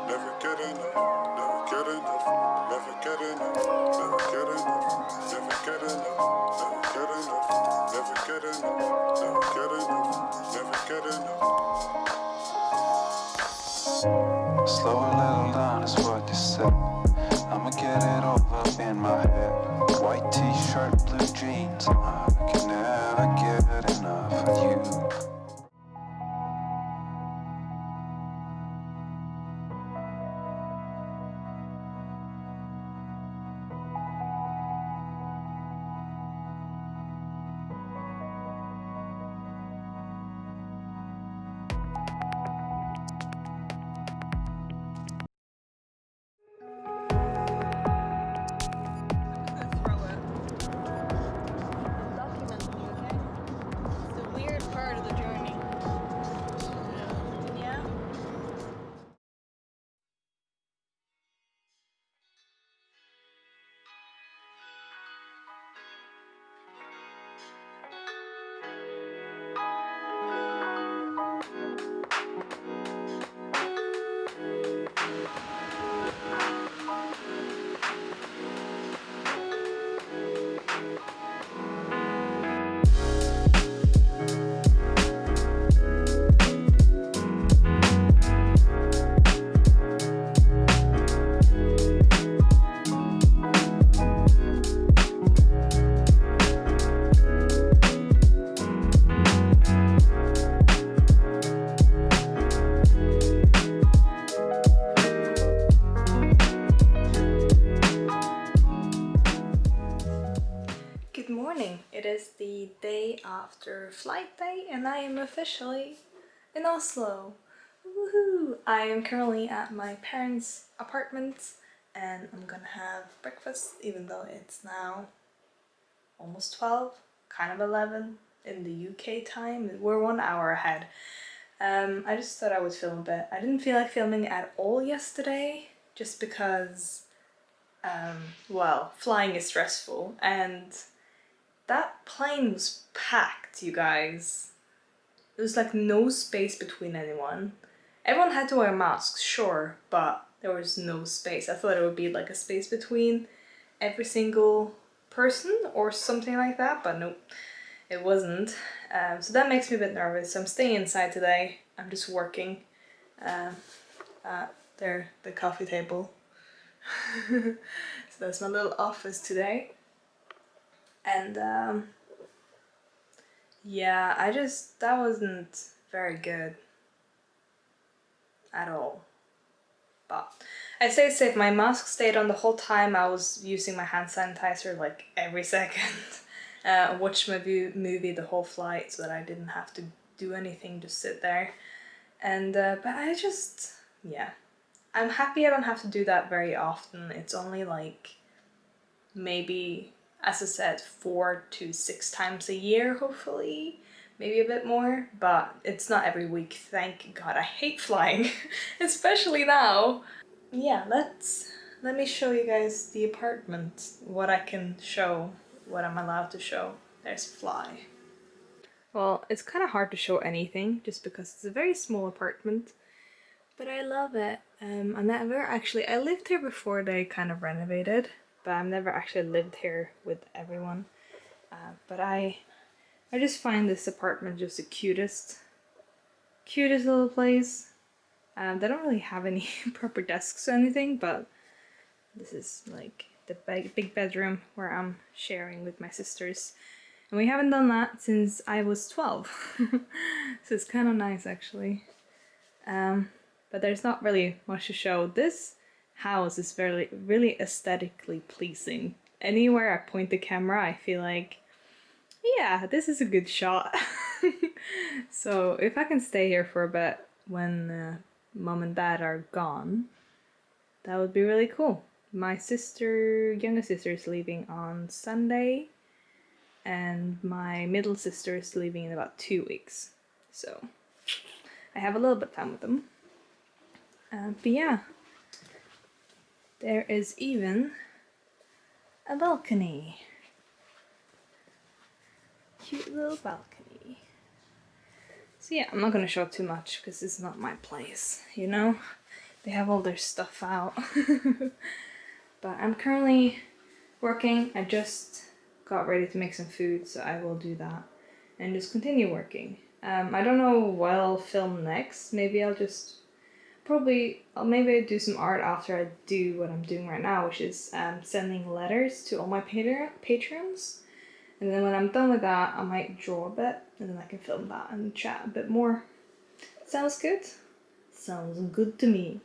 never get enough, never get enough, never get enough, never get enough, never get enough, never get enough, never get enough, never get enough, never get enough. Slow a little down is what you said. I'ma get it all up in my head. White t-shirt, blue jeans. I can never get enough of you. Good morning. It is the day after flight day and I am officially in Oslo. Woohoo! I am currently at my parents' apartment and I'm gonna have breakfast even though it's now almost 12, kind of 11 in the UK time. We're 1 hour ahead. I just thought I would film a bit. I didn't feel like filming at all yesterday just because, well, flying is stressful and that plane was packed, you guys. There was like no space between anyone. Everyone had to wear masks, sure, but there was no space. I thought it would be like a space between every single person or something like that, but nope, it wasn't. So that makes me a bit nervous. So I'm staying inside today. I'm just working at the coffee table. So that's my little office today. And yeah, that wasn't very good at all. But I stayed safe. My mask stayed on the whole time. I was using my hand sanitizer like every second. Watched my movie the whole flight so that I didn't have to do anything, just sit there. And but I just, yeah. I'm happy I don't have to do that very often. It's only like maybe, as I said, 4 to 6 times a year, hopefully. Maybe a bit more, but it's not every week, thank God. I hate flying, especially now. Yeah, let me show you guys the apartment, what I can show, what I'm allowed to show. There's Fly. Well, it's kind of hard to show anything just because it's a very small apartment, but I love it. I lived here before they kind of renovated, but I've never actually lived here with everyone. But I just find this apartment just the cutest little place. They don't really have any proper desks or anything, but this is like the big bedroom where I'm sharing with my sisters. And we haven't done that since I was 12. So it's kind of nice actually. But there's not really much to show. This house is really aesthetically pleasing. Anywhere I point the camera, I feel like, yeah, this is a good shot. So if I can stay here for a bit when mom and dad are gone, that would be really cool. My youngest sister is leaving on Sunday, and my middle sister is leaving in about 2 weeks. So I have a little bit of time with them. But yeah, there is even a balcony. Cute little balcony. So yeah, I'm not gonna show too much because it's not my place, you know? they have all their stuff out. But I'm currently working. I just got ready to make some food, so I will do that and just continue working. I don't know what I'll film next. Maybe I'll just maybe do some art after I do what I'm doing right now, which is sending letters to all my patrons. And then when I'm done with that, I might draw a bit, and then I can film that and chat a bit more. Sounds good? Sounds good to me.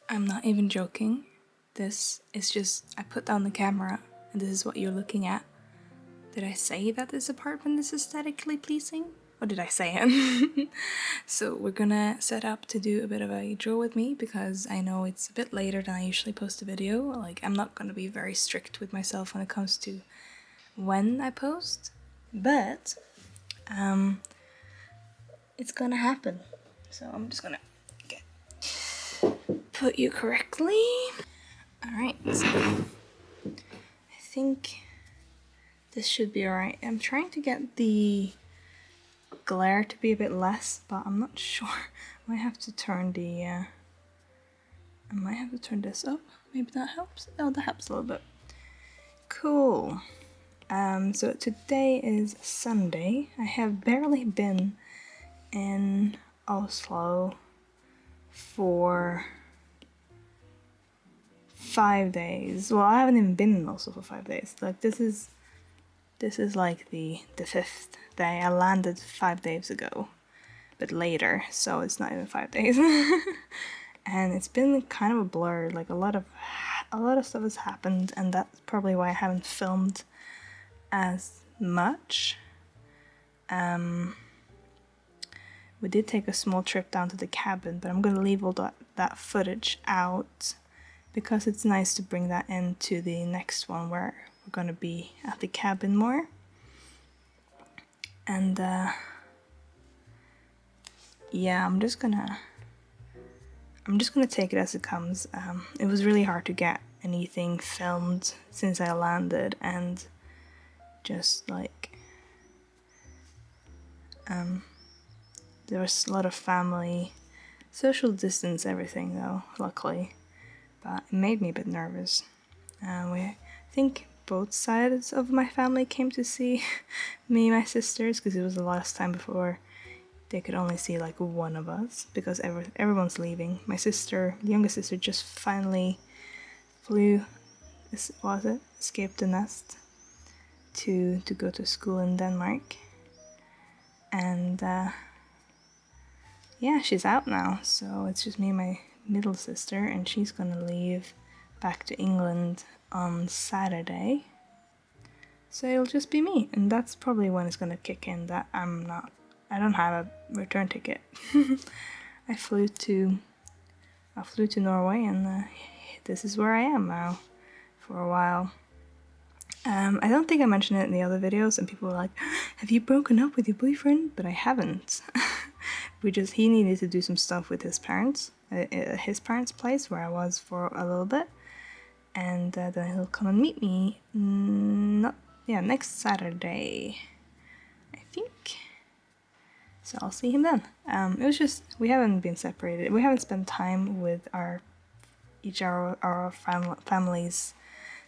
I'm not even joking. This is just, I put down the camera and this is what you're looking at. Did I say that this apartment is aesthetically pleasing? Or did I say it? So we're gonna set up to do a bit of a draw with me because I know it's a bit later than I usually post a video. Like, I'm not gonna be very strict with myself when it comes to when I post, but it's gonna happen. So I'm just gonna put you correctly. Alright, so I think this should be alright. I'm trying to get the glare to be a bit less, but I'm not sure. I might have to turn the I might have to turn this up. Maybe that helps. Oh, that helps a little bit. Cool. So today is Sunday. I have barely been in Oslo for 5 days. Well, I haven't even been in Oslo for 5 days. Like, this is like the 5th day. I landed 5 days ago, but later, so it's not even 5 days. And it's been kind of a blur. Like, a lot of stuff has happened, and that's probably why I haven't filmed as much. We did take a small trip down to the cabin, but I'm gonna leave all that footage out because it's nice to bring that into the next one where we're gonna be at the cabin more. And yeah, I'm just gonna take it as it comes. It was really hard to get anything filmed since I landed, and just like there was a lot of family, social distance, everything though, luckily, but it made me a bit nervous. I think both sides of my family came to see me and my sisters, because it was the last time before they could only see like one of us, because everyone's leaving. My sister, the youngest sister, just finally escaped the nest to go to school in Denmark, and yeah, she's out now, so it's just me and my middle sister, and she's gonna leave back to England on Saturday, so it'll just be me, and that's probably when it's gonna kick in that I don't have a return ticket. I flew to Norway, and this is where I am now for a while. I don't think I mentioned it in the other videos, and people were like, have you broken up with your boyfriend? But I haven't. He needed to do some stuff with his parents' place where I was for a little bit, and then he'll come and meet me next Saturday, I think. So I'll see him then. It was just, we haven't been separated. We haven't spent time with our families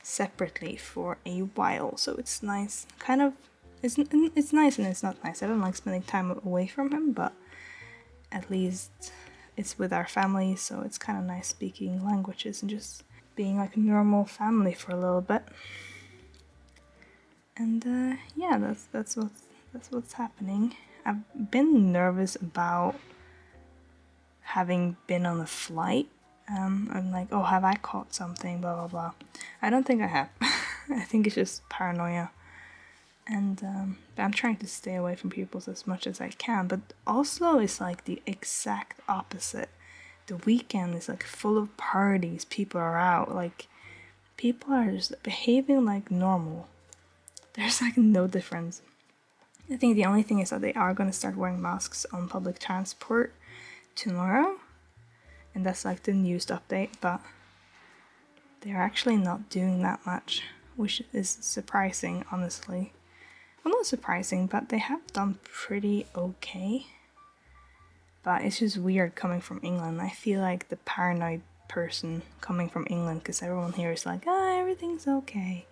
separately for a while, so it's nice. Kind of, it's nice and it's not nice. I don't like spending time away from him, but at least it's with our family, so it's kind of nice speaking languages and just being like a normal family for a little bit. And yeah, that's what's happening. I've been nervous about having been on a flight. I'm like, oh, have I caught something, blah blah blah. I don't think I have. I think it's just paranoia, and but I'm trying to stay away from people as much as I can. But Oslo is like the exact opposite. The weekend is like full of parties, people are out, like people are just behaving like normal. There's like no difference. I think the only thing is that they are going to start wearing masks on public transport tomorrow, and that's like the newest update, but they're actually not doing that much, which is surprising, honestly. Well, not surprising, but they have done pretty okay. But it's just weird coming from England. I feel like the paranoid person coming from England, because everyone here is like, ah, everything's okay.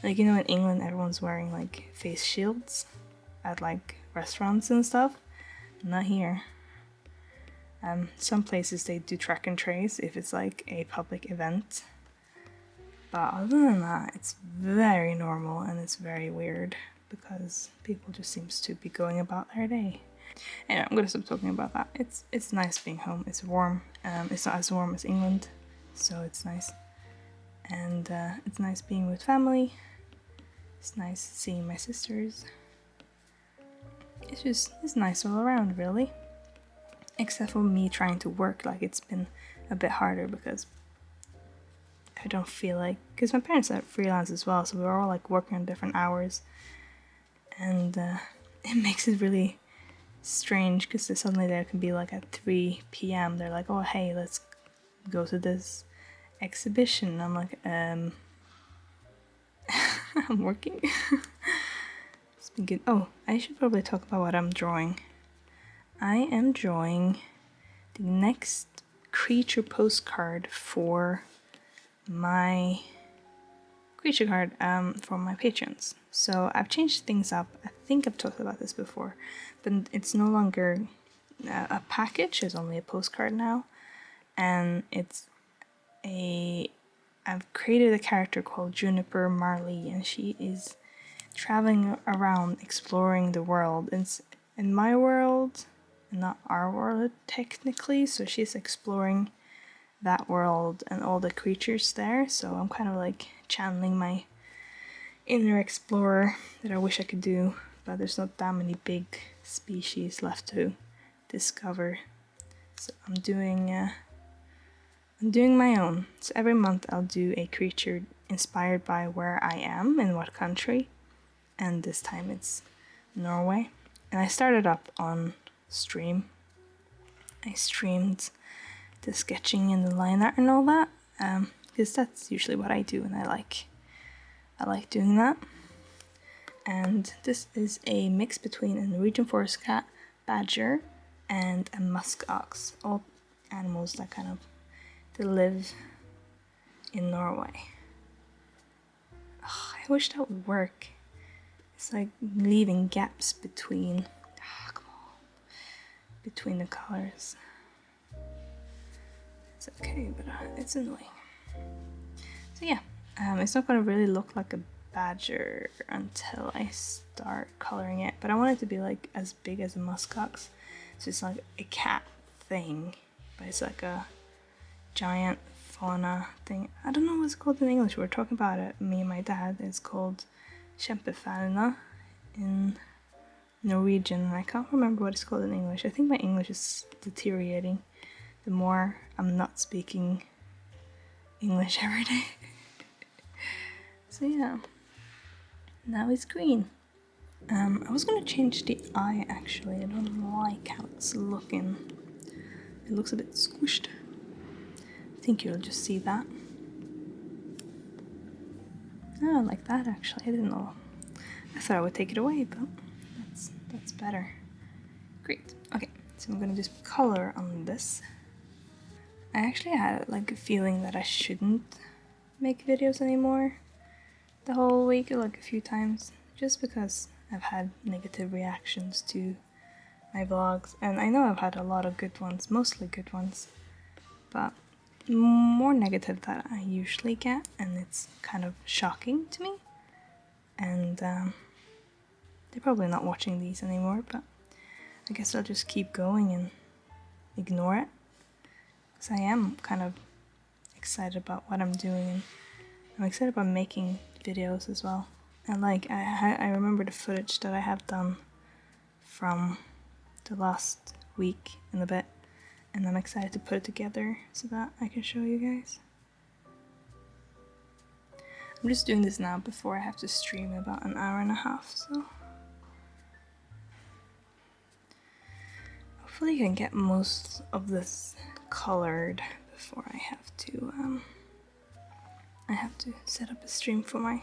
Like, you know, in England, everyone's wearing like face shields at like restaurants and stuff. Not here. Some places they do track and trace if it's like a public event. But other than that, it's very normal and it's very weird because people just seems to be going about their day. Anyway, I'm gonna stop talking about that. It's nice being home. It's warm. It's not as warm as England, so it's nice. And it's nice being with family. It's nice seeing my sisters. It's nice all around, really. Except for me trying to work, like it's been a bit harder because I don't feel like, because my parents are freelance as well, so we're all like working on different hours, and it makes it really strange because suddenly there can be like at 3 p.m. they're like, oh hey, let's go to this exhibition. And I'm like, I'm working. It's been good. Oh, I should probably talk about what I'm drawing. I am drawing the next creature postcard for my creature card for my patrons. So I've changed things up. I think I've talked about this before, but it's no longer a package. It's only a postcard now, and I've created a character called Juniper Marley, and she is traveling around exploring the world. It's in my world, not our world technically, so she's exploring that world and all the creatures there, so I'm kind of like channeling my inner explorer that I wish I could do, but there's not that many big species left to discover. So I'm doing my own. So every month I'll do a creature inspired by where I am and what country, and this time it's Norway. And I started up on stream. I streamed the sketching and the line art and all that, because that's usually what I do, and I like doing that. And this is a mix between a Norwegian forest cat, badger, and a musk ox, all animals that kind of live in Norway. Oh, I wish that would work. It's like leaving gaps between the colors. It's okay, but it's annoying. So yeah, it's not gonna really look like a badger until I start coloring it, but I want it to be like as big as a muskox. So it's like a cat thing, but it's like a giant fauna thing. I don't know what it's called in English. We were talking about it, me and my dad. It's called kjempefauna in Norwegian, and I can't remember what it's called in English. I think my English is deteriorating the more I'm not speaking English every day. So yeah, now it's green. I was gonna change the eye actually. I don't like how it's looking. It looks a bit squished. I think you'll just see that. Oh, I like that actually. I didn't know. I thought I would take it away, but that's better. Great. Okay, so I'm gonna do some color on this. I actually had like a feeling that I shouldn't make videos anymore the whole week, like a few times, just because I've had negative reactions to my vlogs, and I know I've had a lot of good ones, mostly good ones, but more negative that I usually get, and it's kind of shocking to me. And they're probably not watching these anymore, but I guess I'll just keep going and ignore it, because I am kind of excited about what I'm doing, and I'm excited about making videos as well. And like I remember the footage that I have done from the last week and a bit, and I'm excited to put it together so that I can show you guys. I'm just doing this now before I have to stream about an hour and a half, so hopefully I can get most of this colored before I have to set up a stream for my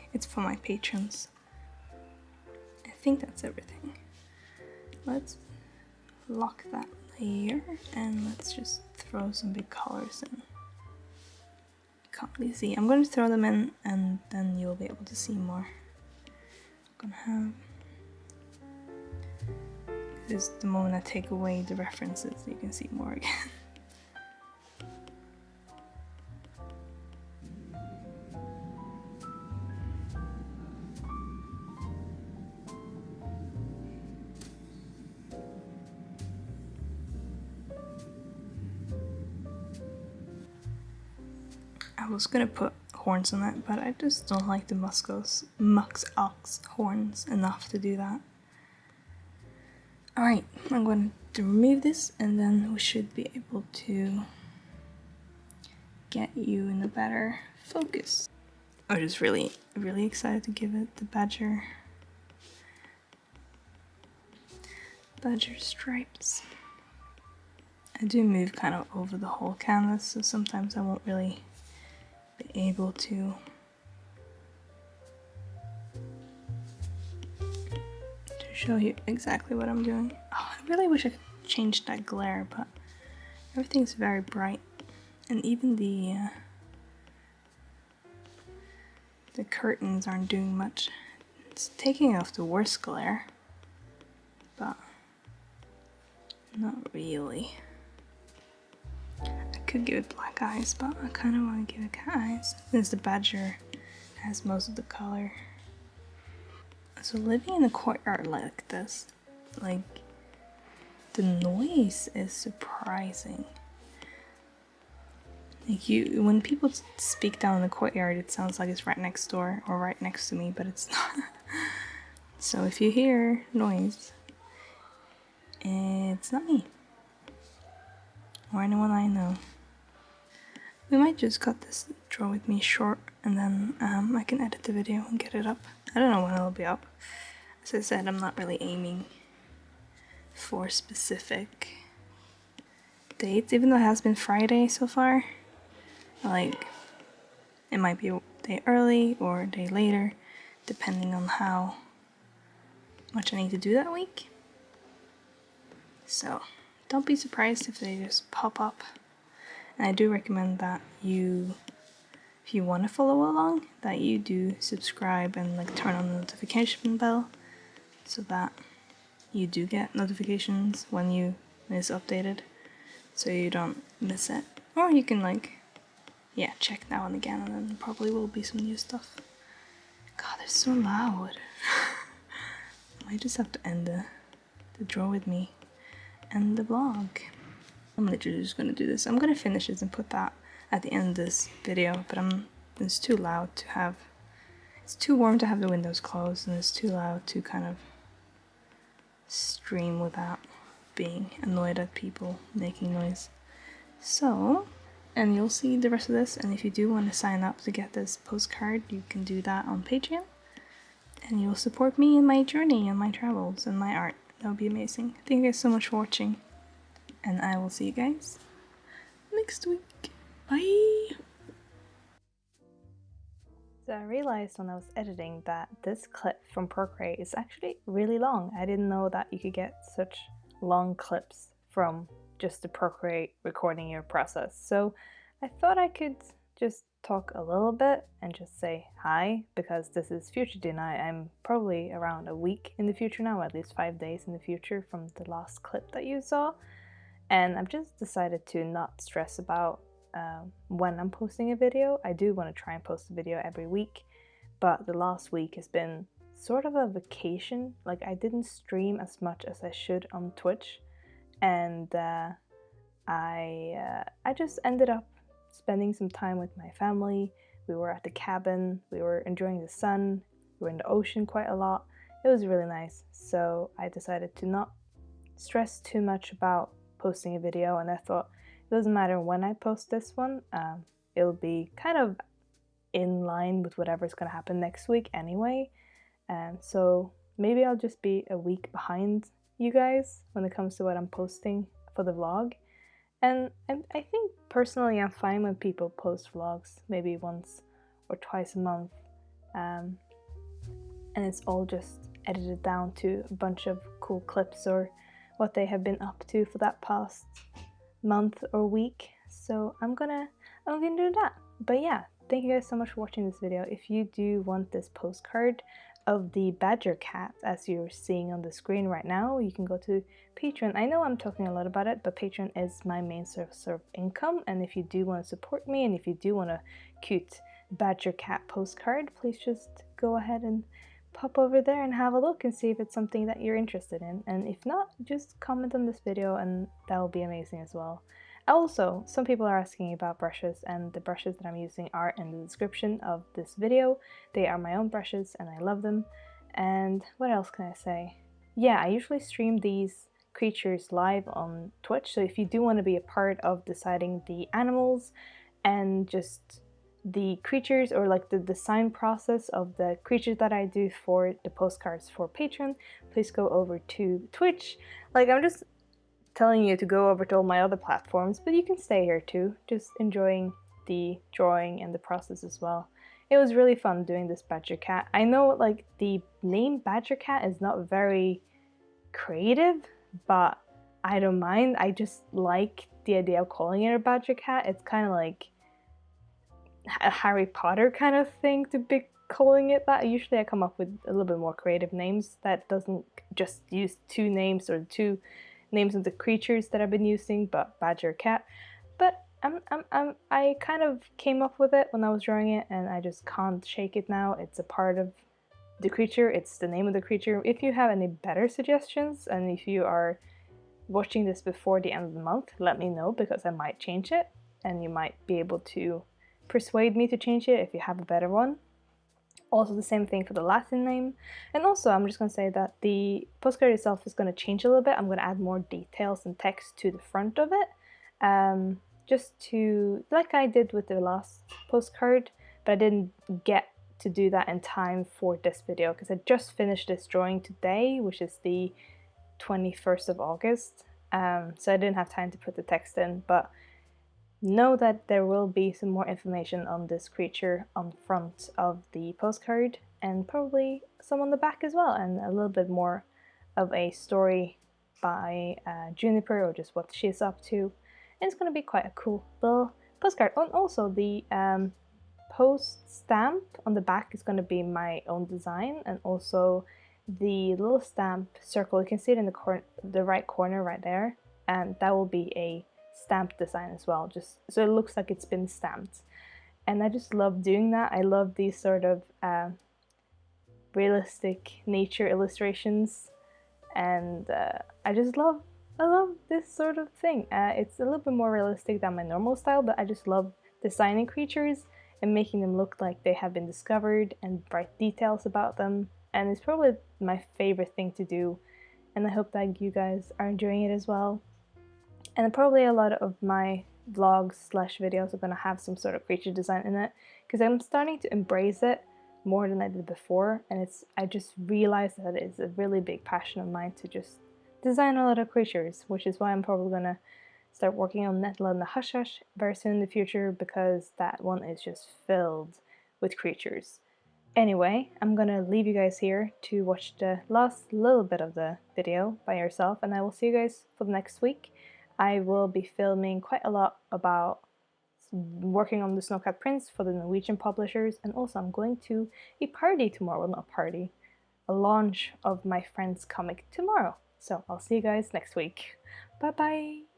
patrons. I think that's everything. Let's lock that layer and let's just throw some big colors in. Can't really see. I'm going to throw them in and then you'll be able to see more. I'm gonna have, because the moment I take away the references you can see more again. I was gonna put horns on it, but I just don't like the musk ox horns enough to do that. Alright, I'm going to remove this and then we should be able to get you in a better focus. I'm just really excited to give it the badger stripes. I do move kind of over the whole canvas, so sometimes I won't really be able to show you exactly what I'm doing. Oh, I really wish I could change that glare, but everything's very bright, and even the curtains aren't doing much. It's taking off the worst glare, but not really. I could give it black eyes, but I kind of want to give it cat eyes since the badger has most of the color. So living in a courtyard like this, like, the noise is surprising. Like when people speak down in the courtyard, it sounds like it's right next door or right next to me, but it's not. So if you hear noise, it's not me or anyone I know. We might just cut this draw with me short and then I can edit the video and get it up. I don't know when it'll be up. As I said, I'm not really aiming for specific dates, even though it has been Friday so far. Like, it might be a day early or a day later, depending on how much I need to do that week. So, don't be surprised if they just pop up. And I do recommend that you, if you want to follow along, that you do subscribe and like turn on the notification bell so that you do get notifications when it's updated, so you don't miss it. Or you can check now and again, and then there probably will be some new stuff. God, they're so loud. I might just have to end the draw with me and the vlog. I'm literally just gonna do this. I'm gonna finish this and put that at the end of this video, but it's too loud to have. It's too warm to have the windows closed, and it's too loud to kind of stream without being annoyed at people making noise. So, and you'll see the rest of this, and if you do want to sign up to get this postcard, you can do that on Patreon, and you'll support me in my journey and my travels and my art. That would be amazing. Thank you guys so much for watching, and I will see you guys next week. Bye! So I realized when I was editing that this clip from Procreate is actually really long. I didn't know that you could get such long clips from just the Procreate recording your process. So I thought I could just talk a little bit and just say hi, because this is future Dina. I'm probably around a week in the future now, at least 5 days in the future from the last clip that you saw. And I've just decided to not stress about when I'm posting a video. I do want to try and post a video every week, but the last week has been sort of a vacation. Like, I didn't stream as much as I should on Twitch, and I just ended up spending some time with my family. We were at the cabin, we were enjoying the sun, we were in the ocean quite a lot. It was really nice, so I decided to not stress too much about posting a video, and I thought, it doesn't matter when I post this one, it'll be kind of in line with whatever's going to happen next week anyway. So maybe I'll just be a week behind you guys when it comes to what I'm posting for the vlog. And I think personally I'm fine when people post vlogs maybe once or twice a month. And it's all just edited down to a bunch of cool clips or what they have been up to for that past month or week. So I'm gonna do that. But yeah, thank you guys so much for watching this video. If you do want this postcard of the Badgercat as you're seeing on the screen right now, you can go to Patreon. I know I'm talking a lot about it, but Patreon is my main source of income, and if you do want to support me and if you do want a cute Badgercat postcard, please just go ahead and pop over there and have a look and see if it's something that you're interested in, and if not, just comment on this video and that will be amazing as well. Also, some people are asking about brushes, and the brushes that I'm using are in the description of this video. They are my own brushes and I love them. And what else can I say? Yeah, I usually stream these creatures live on Twitch, so if you do want to be a part of deciding the animals and just the creatures, or like the design process of the creatures that I do for the postcards for Patreon, please go over to Twitch. Like, I'm just telling you to go over to all my other platforms, but you can stay here too, just enjoying the drawing and the process as well. It was really fun doing this Badgercat. I know like the name Badgercat is not very creative, but I don't mind. I just like the idea of calling it a Badgercat. It's kind of like a Harry Potter kind of thing to be calling it that. Usually I come up with a little bit more creative names that doesn't just use two names or two names of the creatures that I've been using, but Badgercat. But I kind of came up with it when I was drawing it, and I just can't shake it now. It's a part of the creature, it's the name of the creature. If you have any better suggestions, and if you are watching this before the end of the month, let me know, because I might change it, and you might be able to persuade me to change it if you have a better one. Also the same thing for the Latin name. And also I'm just going to say that the postcard itself is going to change a little bit. I'm going to add more details and text to the front of it, just to, like I did with the last postcard, but I didn't get to do that in time for this video because I just finished this drawing today, which is the 21st of August, so I didn't have time to put the text in, but know that there will be some more information on this creature on front of the postcard, and probably some on the back as well, and a little bit more of a story by Juniper, or just what she's up to. And it's going to be quite a cool little postcard. And also the post stamp on the back is going to be my own design, and also the little stamp circle, you can see it in the right corner right there, and that will be a stamp design as well, just so it looks like it's been stamped. And I just love doing that. I love these sort of realistic nature illustrations, and I love this sort of thing. It's a little bit more realistic than my normal style, but I just love designing creatures and making them look like they have been discovered and write details about them, and it's probably my favorite thing to do, and I hope that you guys are enjoying it as well. And probably a lot of my vlogs / videos are going to have some sort of creature design in it, because I'm starting to embrace it more than I did before, and I just realized that it's a really big passion of mine to just design a lot of creatures, which is why I'm probably going to start working on Netla and the Hush Hush very soon in the future, because that one is just filled with creatures. Anyway, I'm gonna leave you guys here to watch the last little bit of the video by yourself, and I will see you guys for the next week. I will be filming quite a lot about working on the Snowcat prints for the Norwegian publishers, and also I'm going to a party tomorrow. Well, not a party, a launch of my friend's comic tomorrow. So I'll see you guys next week. Bye bye!